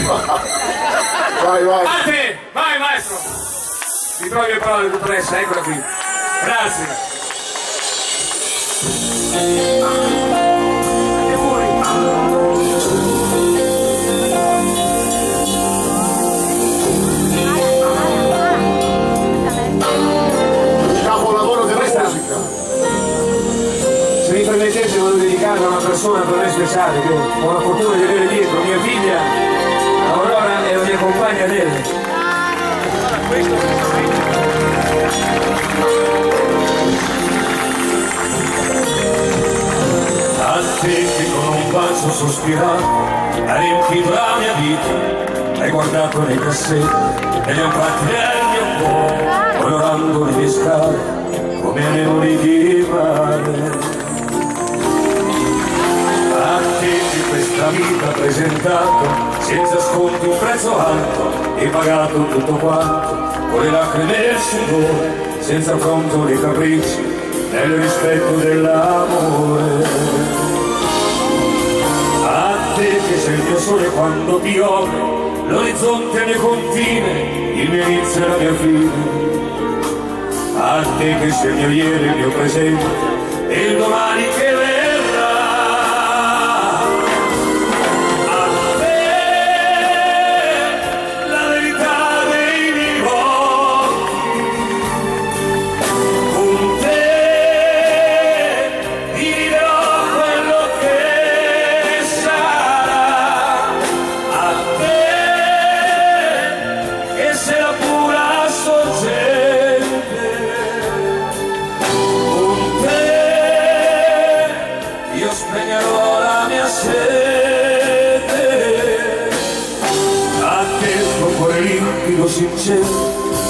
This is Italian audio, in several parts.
Vai, vai. A te, vai maestro. Mi trovi le parole, dottoressa, eccola qui. Grazie. Capolavoro della musica. Se mi permettete voglio dedicare a una persona per me speciale che ho la fortuna di avere dietro, mia figlia Aurora e la mia compagna Adele. A te che con un bacio sospirato hai riempito la mia vita, hai guardato nei cassetti e li ho fatti nel mio cuore, colorando le mie scale come aneoni di mare. A te che questa vita ha presentato senza sconti un prezzo alto, hai pagato tutto quanto con le lacrime e il sudore, senza affronto nei capricci, nel rispetto dell'amore. A te che sei il mio sole quando piove, l'orizzonte nei confini, il mio inizio e la mia fine. A te che sei il mio ieri, il mio presente e il domani che verrà. A te la verità dei miei occhi, con te vivrò quello che sarà. A te che sei la pura sorgente, con te io spegnerò la mia sete. A te tuo cuore limpido, sincero,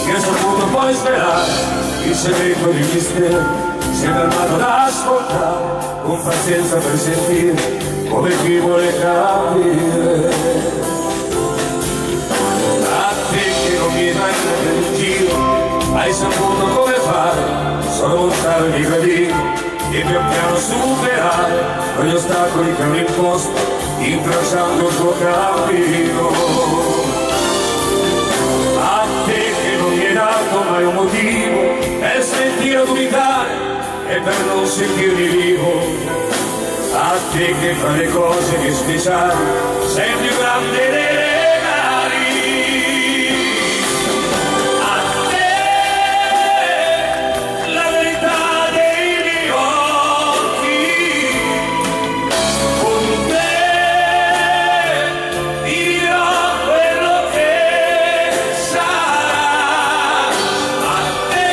che ho saputo poi svelare il segreto di mistero, sei fermato ad ascoltare con pazienza per sentire come chi vuole capire. A te che non mi hai mai preso in giro, hai saputo come fare, solo montarmi i gradini e pian piano superare quegli ostacoli che hanno imposto, intralciando il tuo cammino. A te che non mi hai dato mai un motivo per sentire dubitare e per non sentirmi vivo. A te che fa le cose che speciali sei il più grande dei regali. A te la verità dei miei occhi, con te vivrò quello che sarà. A te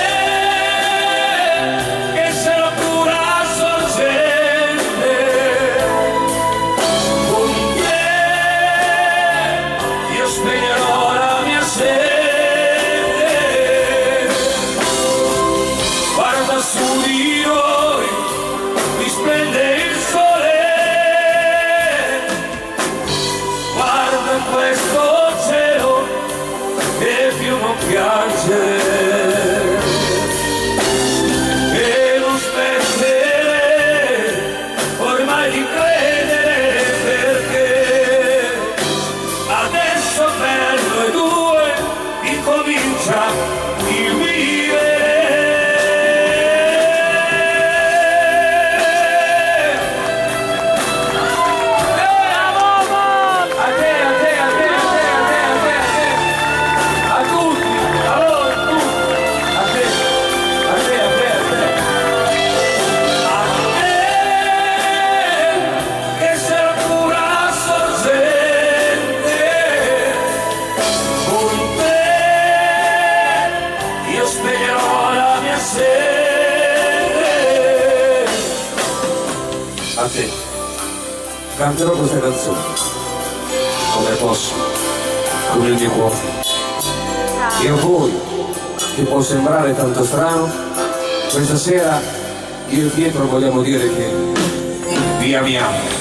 che sei la pura sorgente, con te io spegnerò la mia sete. Guarda su di noi, risplende il sole, guarda questo cielo che più non piange. E non smettere ormai di credere, perché adesso per noi due incomincia il vivere. A te, a te, a te, a te, a te, a te, a te, a tutti, a voi, tutti, a te, a te, a te, a te. A te che sei la pura sorgente, con te io spegnerò la mia sete. A te canterò queste canzoni come posso, con il mio cuore. E a voi, che può sembrare tanto strano, questa sera io e Pietro vogliamo dire che vi amiamo.